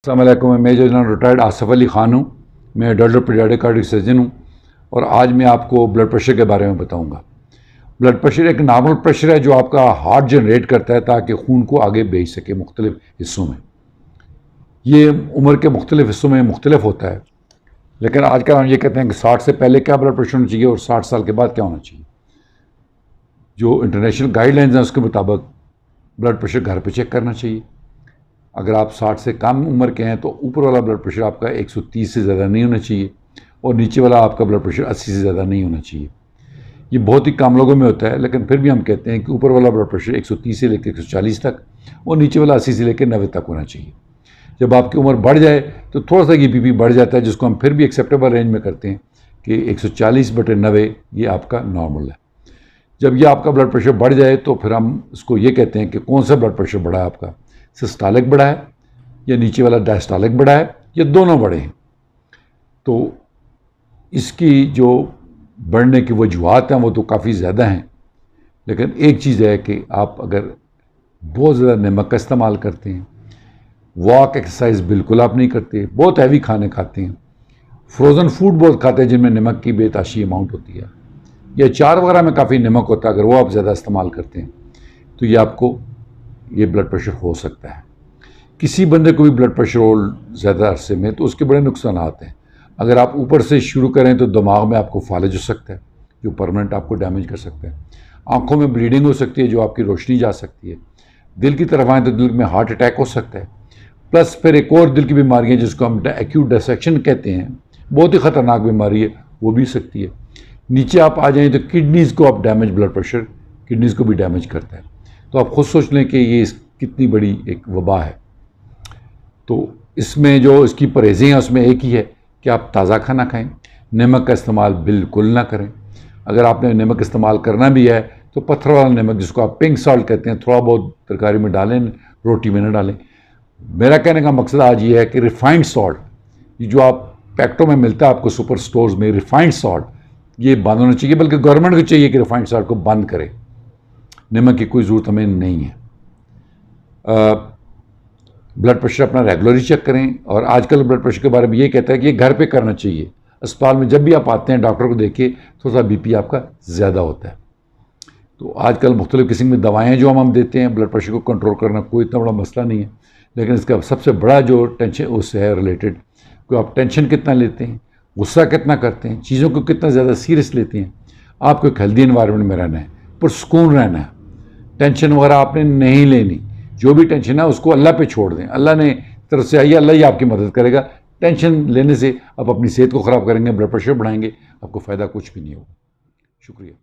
अस्सलाम वालेकुम। मैं major general retired Asif Ali Khan हूँ। मैं डॉक्टर पीडियाट्रिक कार्डियक सर्जन हूँ और आज मैं आपको ब्लड प्रेशर के बारे में बताऊँगा। ब्लड प्रेशर एक नॉर्मल प्रेशर है जो आपका हार्ट जनरेट करता है ताकि खून को आगे भेज सके मुख्तलिफ हिस्सों में। ये उम्र के मुख्तलिफ हिस्सों में मुख्तलिफ होता है, लेकिन आजकल हम ये कहते हैं कि 60 से पहले क्या ब्लड प्रेशर होना चाहिए और 60 साल के बाद क्या होना चाहिए। जो इंटरनेशनल गाइडलाइंस हैं उसके मुताबिक ब्लड प्रेशर घर पर चेक करना चाहिए। अगर आप 60 से कम उम्र के हैं तो ऊपर वाला ब्लड प्रेशर आपका 130 से ज़्यादा नहीं होना चाहिए और नीचे वाला आपका ब्लड प्रेशर 80 से ज़्यादा नहीं होना चाहिए। ये बहुत ही कम लोगों में होता है, लेकिन फिर भी हम कहते हैं कि ऊपर वाला ब्लड प्रेशर 130 से लेकर 140 तक और नीचे वाला 80 से लेकर 90 तक होना चाहिए। जब आपकी उम्र बढ़ जाए तो थोड़ा सा ये बीपी बढ़ जाता है, जिसको हम फिर भी एक्सेप्टेबल रेंज में करते हैं कि 140/90 ये आपका नॉर्मल है। जब ये आपका ब्लड प्रेशर बढ़ जाए तो फिर हम इसको ये कहते हैं कि कौन सा ब्लड प्रेशर बढ़ा है आपका, सिस्टोलिक बढ़ा है या नीचे वाला डायस्टोलिक बढ़ा है या दोनों बढ़े हैं। तो इसकी जो बढ़ने की वजूहत हैं वो तो काफ़ी ज़्यादा हैं, लेकिन एक चीज़ है कि आप अगर बहुत ज़्यादा नमक का इस्तेमाल करते हैं, वॉक एक्सरसाइज बिल्कुल आप नहीं करते, बहुत हैवी खाने खाते हैं, फ्रोज़न फूड बहुत खाते हैं जिनमें नमक की बेताशी अमाउंट होती है, या चार वगैरह में काफ़ी नमक होता है, अगर वो आप ज़्यादा इस्तेमाल करते हैं तो ये आपको ये ब्लड प्रेशर हो सकता है। किसी बंदे को भी ब्लड प्रेशर हो ज़्यादा अरसे में तो उसके बड़े नुकसान आते हैं। अगर आप ऊपर से शुरू करें तो दिमाग में आपको फालिज हो सकता है जो परमानेंट आपको डैमेज कर सकता है। आंखों में ब्लीडिंग हो सकती है जो आपकी रोशनी जा सकती है। दिल की तरफ आए तो दिल में हार्ट अटैक हो सकता है। प्लस फिर एक और दिल की बीमारी है जिसको हम एक्यूट डिसेक्शन कहते हैं, बहुत ही ख़तरनाक बीमारी है, वो भी सकती है। नीचे आप आ जाएँ तो किडनीज़ को आप डैमेज, ब्लड प्रेशर किडनीज़ को भी डैमेज करता है। तो आप खुद सोच लें कि ये कितनी बड़ी एक वबा है। तो इसमें जो इसकी परहेज़ें हैं उसमें एक ही है कि आप ताज़ा खाना खाएं, नमक का इस्तेमाल बिल्कुल ना करें। अगर आपने नमक इस्तेमाल करना भी है तो पत्थर वाला नमक, जिसको आप पिंक सॉल्ट कहते हैं, थोड़ा बहुत तरकारी में डालें, रोटी में ना डालें। मेरा कहने का मकसद आज ये है कि रिफ़ाइंड सॉल्ट, ये जो आप पैकेटों में मिलता है आपको सुपर स्टोर्स में, रिफ़ाइंड सॉल्ट, ये बंद होना चाहिए। बल्कि गवर्नमेंट को चाहिए कि रिफ़ाइंड सॉल्ट को बंद करे। नमक की कोई ज़रूरत हमें नहीं है। ब्लड प्रेशर अपना रेगुलरली चेक करें। और आजकल ब्लड प्रेशर के बारे में ये कहता है कि ये घर पे करना चाहिए। अस्पताल में जब भी आप आते हैं डॉक्टर को देखिए, थोड़ा सा बीपी आपका ज़्यादा होता है। तो आजकल मुख्तलिफ़ किस्म की दवाएँ जो हम देते हैं ब्लड प्रेशर को कंट्रोल करना कोई इतना बड़ा मसला नहीं है, लेकिन इसका सबसे बड़ा जो टेंशन उससे है रिलेटेड कि आप टेंशन कितना लेते हैं, गुस्सा कितना करते हैं, चीज़ों को कितना ज़्यादा सीरियस लेते हैं। आपको एक हेल्दी एनवायरनमेंट में रहना है, पुरसुकून रहना है। टेंशन वगैरह आपने नहीं लेनी। जो भी टेंशन है उसको अल्लाह पे छोड़ दें। अल्लाह ने तरफ से आई, अल्लाह ही आपकी मदद करेगा। टेंशन लेने से आप अपनी सेहत को ख़राब करेंगे, ब्लड प्रेशर बढ़ाएंगे, आपको फ़ायदा कुछ भी नहीं होगा। शुक्रिया।